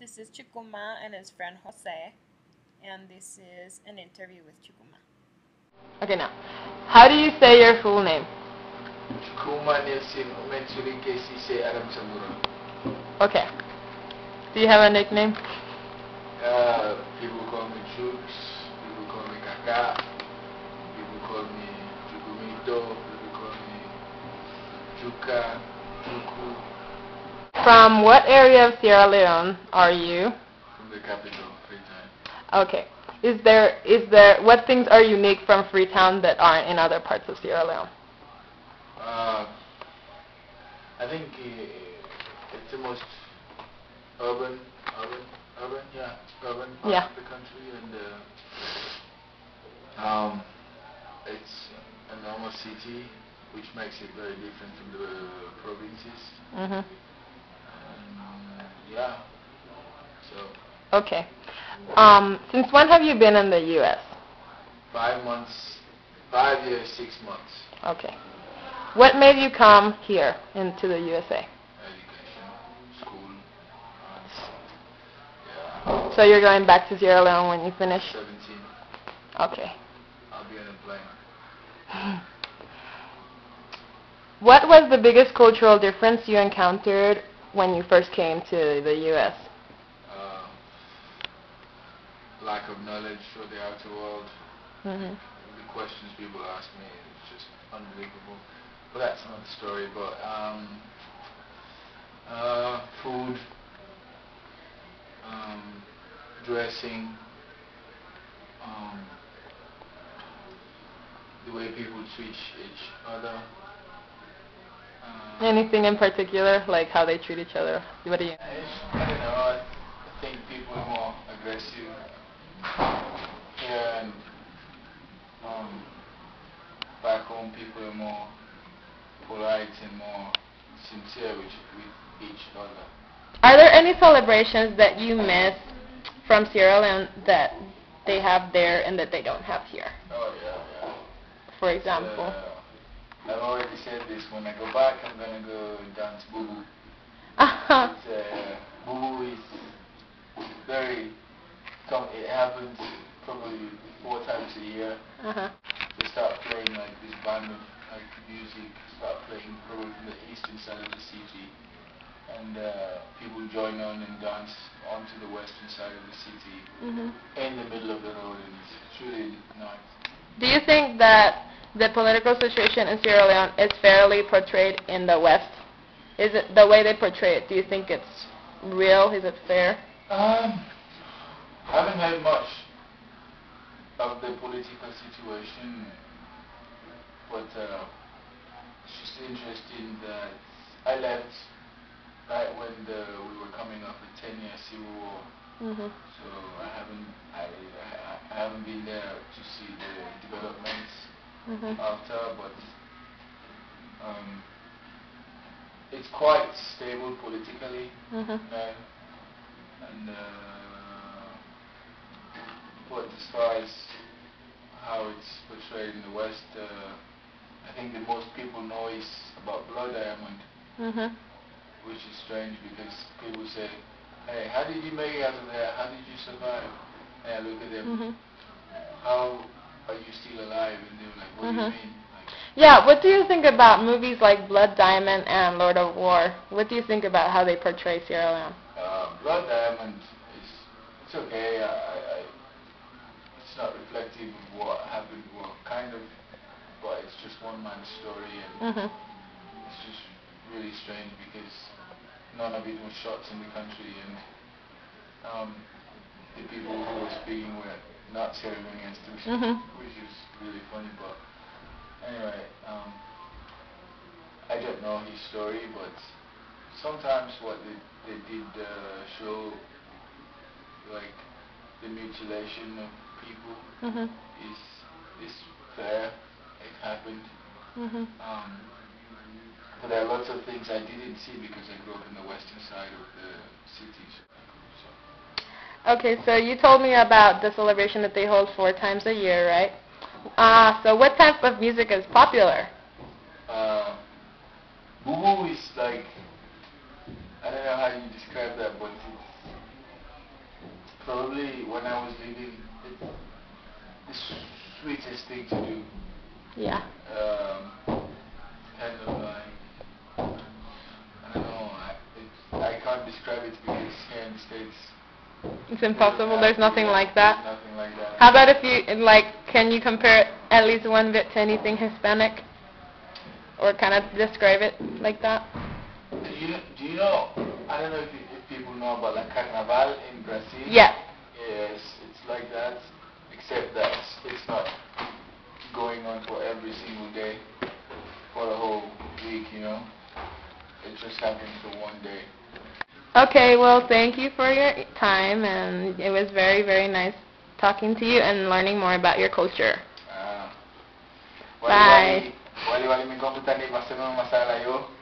This is Chukuma and his friend Jose, and this is an interview with Chukuma. Okay, now, how do you say your full name? Chukuma Nelson Mensuri KCC Adam Samura. Okay. Do you have a nickname? People call me Chooks, people call me Kaka, people call me Chukumito, people call me Chuka, Chuku. From what area of Sierra Leone are you? From the capital, Freetown. Okay. What things are unique from Freetown that aren't in other parts of Sierra Leone? I think it's the most urban part of the country, and it's a normal city, which makes it very different from the provinces. Mhm. Yeah. So. Okay. Since when have you been in the U.S.? 5 months, 5 years, 6 months. Okay. What made you come here into the USA? Education, school. Yeah. So you're going back to Sierra Leone when you finish? 17. Okay. I'll be unemployed. What was the biggest cultural difference you encountered when you first came to the U.S.? Lack of knowledge for the outer world. Mhm. The questions people ask me is just unbelievable. But that's another story. But food, dressing, the way people treat each other. Anything in particular, like how they treat each other? What do you? I don't know. I think people are more aggressive here, and back home people are more polite and more sincere with each other. Are there any celebrations that you miss from Sierra Leone that they have there and that they don't have here? Oh yeah. For example? I've already said this. When I go back, I'm gonna go dance bubu. Bubu is very. It happens probably 4 times a year. They start playing like this band of like music. Start playing probably from the eastern side of the city, and people join on and dance onto the western side of the city in the middle of the road, and it's really nice. Do you think that the political situation in Sierra Leone is fairly portrayed in the West? Is it the way they portray it? Do you think it's real? Is it fair? I haven't heard much of the political situation, but it's just interesting that I left right when we were coming off the 10-year civil war. So I haven't been there to see the developments after, but it's quite stable politically now, and but as far as how it's portrayed in the West, I think the most people know is about Blood Diamond, which is strange because people say, hey, how did you make it out of there? How did you survive? And I look at them, how are you still alive? And they're like, what do you mean? Yeah, what do you think about movies like Blood Diamond and Lord of War? What do you think about how they portray Sierra Leone? Blood Diamond it's okay. It's not reflective of what happened, kind of, but it's just one man's story, and it's just really strange because none of it was shot in the country, and the people who were speaking were not serving against them, which is really funny. But anyway, I don't know his story, but sometimes what they did show, like the mutilation of people, is fair. It happened. But there are lots of things I didn't see because I grew up in the western side of the city. Okay, so you told me about the celebration that they hold 4 times a year, right? So what type of music is popular? Bubu is like, I don't know how you describe that, but Probably when I was leaving, the sweetest thing to do. Yeah. Kind of like, I don't know, I can't describe it because here in the States, It's impossible. There's nothing like that. there's nothing like that. How about if you, like, can you compare at least one bit to anything Hispanic? Or kind of describe it like that? Do you know, I don't know if people know about like Carnaval in Brazil? Yeah. Yes, it's like that, except that it's not going on for every single day, for the whole week, you know? It just happens for one day. Okay, well, thank you for your time, and it was very, very nice talking to you and learning more about your culture. Bye. Wali-wali, mi komputer ni basta mo masala yo.